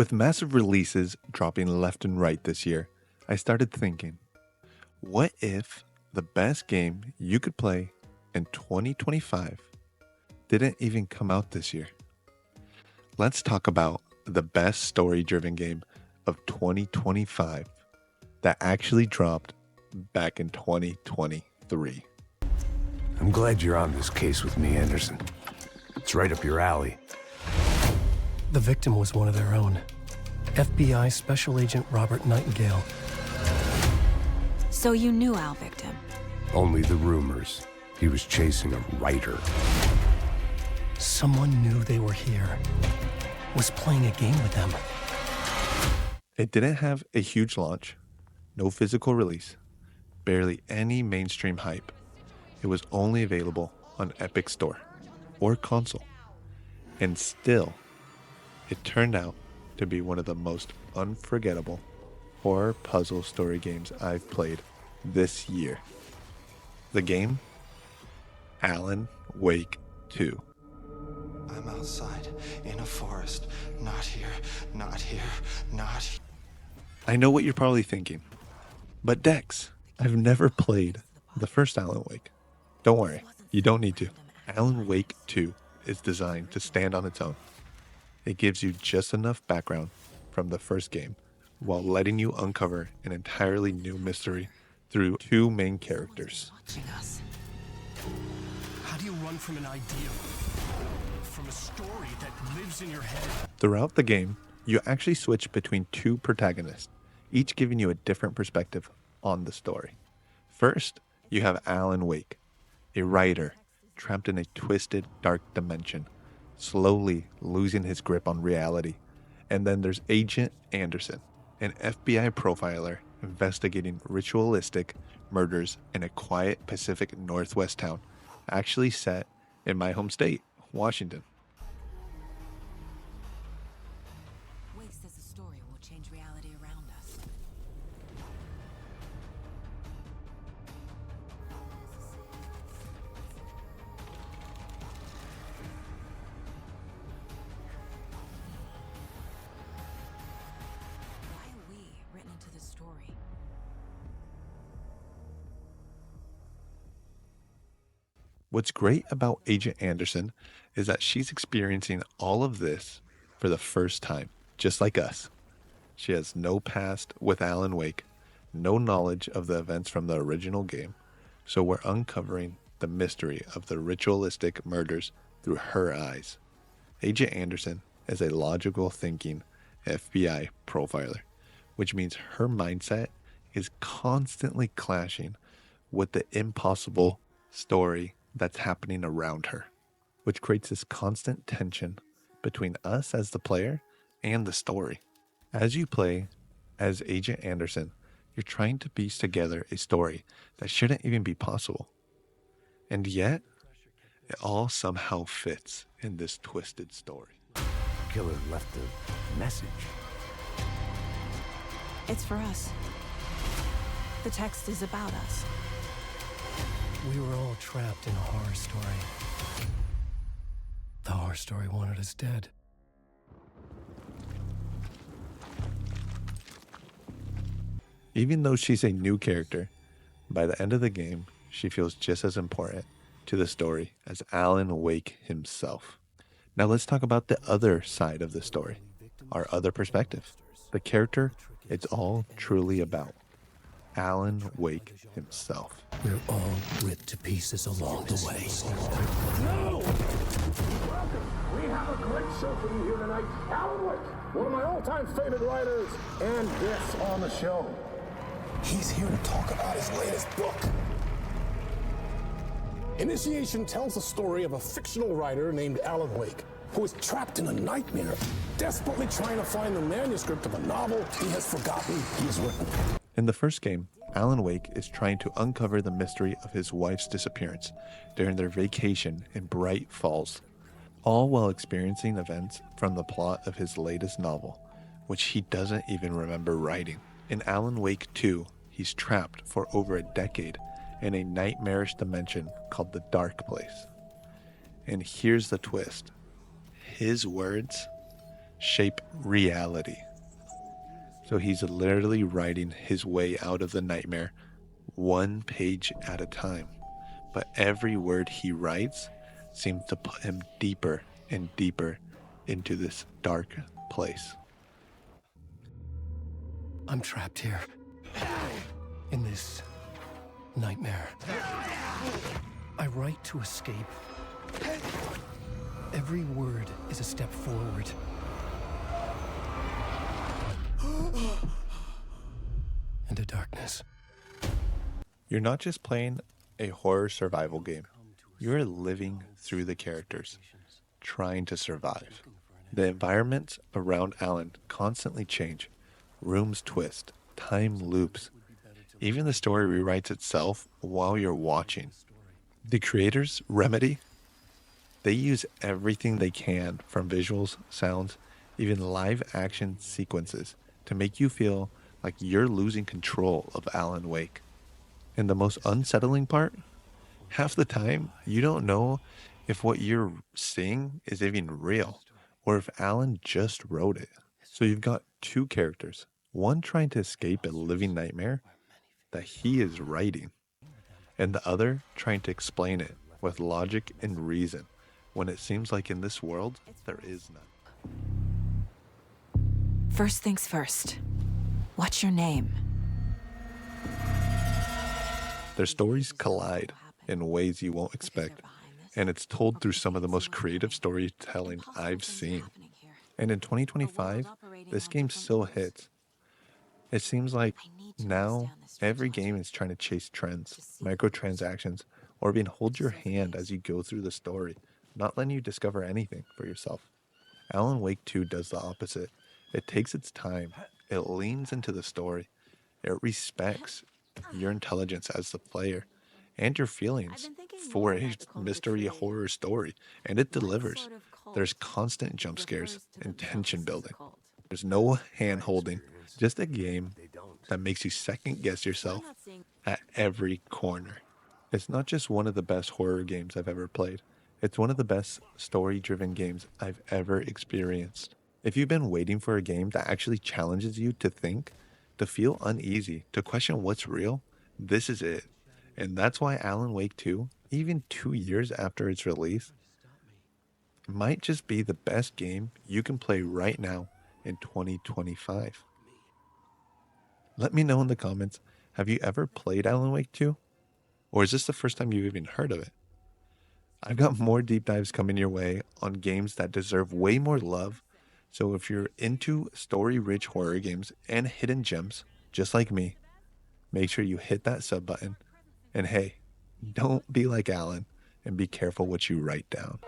With massive releases dropping left and right this year, I started thinking, what if the best game you could play in 2025 didn't even come out this year? Let's talk about the best story-driven game of 2025 that actually dropped back in 2023. I'm glad you're on this case with me, Anderson. It's right up your alley. The victim was one of their own. FBI Special Agent Robert Nightingale. So you knew Al Victim? Only the rumors. He was chasing a writer. Someone knew they were here. Was playing a game with them. It didn't have a huge launch, no physical release, barely any mainstream hype. It was only available on Epic Store or console. And still, it turned out to be one of the most unforgettable horror puzzle story games I've played this year. The game? Alan Wake 2. I'm outside in a forest, not here, not here, not here. I know what you're probably thinking, but Dex, I've never played the first Alan Wake. Don't worry, you don't need to. Alan Wake 2 is designed to stand on its own. It gives you just enough background from the first game while letting you uncover an entirely new mystery through two main characters. Watching us. How do you run from an idea? From a story that lives in your head? Throughout the game, you actually switch between two protagonists, each giving you a different perspective on the story. First, you have Alan Wake, a writer trapped in a twisted, dark dimension, slowly losing his grip on reality. And then there's Agent Anderson, an FBI profiler investigating ritualistic murders in a quiet Pacific Northwest town, actually set in my home state, Washington. Wake says the story will change reality around us. Why are we written into the story? What's great about Agent Anderson is that she's experiencing all of this for the first time, just like us. She has no past with Alan Wake, no knowledge of the events from the original game, so we're uncovering the mystery of the ritualistic murders through her eyes. Agent Anderson is a logical thinking FBI profiler, which means her mindset is constantly clashing with the impossible story that's happening around her, which creates this constant tension between us as the player and the story. As you play as Agent Anderson, you're trying to piece together a story that shouldn't even be possible. And yet, it all somehow fits in this twisted story. Killer left a message. It's for us. The text is about us. We were all trapped in a horror story. The horror story wanted us dead. Even though she's a new character, by the end of the game, she feels just as important to the story as Alan Wake himself. Now let's talk about the other side of the story, our other perspective, the character it's all truly about, Alan Wake himself. We're all ripped to pieces along the way. No! Welcome. We have a great show for you here tonight. Alan Wake, one of my all-time favorite writers, and guests on the show. He's here to talk about his latest book. Initiation tells the story of a fictional writer named Alan Wake, who is trapped in a nightmare, desperately trying to find the manuscript of a novel he has forgotten he has written. In the first game, Alan Wake is trying to uncover the mystery of his wife's disappearance during their vacation in Bright Falls, all while experiencing events from the plot of his latest novel, which he doesn't even remember writing. In Alan Wake 2, he's trapped for over a decade in a nightmarish dimension called the Dark Place. And here's the twist. His words shape reality. So he's literally writing his way out of the nightmare one page at a time. But every word he writes seems to put him deeper and deeper into this dark place. I'm trapped here. In this nightmare. I write to escape. Every word is a step forward. Into darkness. You're not just playing a horror survival game, you're living through the characters, trying to survive. The environments around Alan constantly change, rooms twist, time loops. Even the story rewrites itself while you're watching. The creators, Remedy, they use everything they can from visuals, sounds, even live action sequences to make you feel like you're losing control of Alan Wake. And the most unsettling part, half the time you don't know if what you're seeing is even real or if Alan just wrote it. So you've got two characters, one trying to escape a living nightmare that he is writing, and the other trying to explain it with logic and reason when it seems like in this world there is none. First things first. What's your name? Their stories collide in ways you won't expect, and it's told through some of the most creative storytelling I've seen. And in 2025, this game still hits. It seems like now every game is trying to chase trends, microtransactions, or even hold your hand as you go through the story, not letting you discover anything for yourself. Alan Wake 2 does the opposite. It takes its time, it leans into the story, it respects your intelligence as the player and your feelings for a mystery horror story, and it delivers. There's constant jump scares and tension building. There's no hand holding, just a game that makes you second guess yourself at every corner. It's not just one of the best horror games I've ever played, it's one of the best story driven games I've ever experienced. If you've been waiting for a game that actually challenges you to think, to feel uneasy, to question what's real, this is it. And that's why Alan Wake 2, even 2 years after its release, might just be the best game you can play right now in 2025. Let me know in the comments, have you ever played Alan Wake 2? Or is this the first time you've even heard of it? I've got more deep dives coming your way on games that deserve way more love. So if you're into story-rich horror games and hidden gems, just like me, make sure you hit that sub button. And hey, don't be like Alan and be careful what you write down.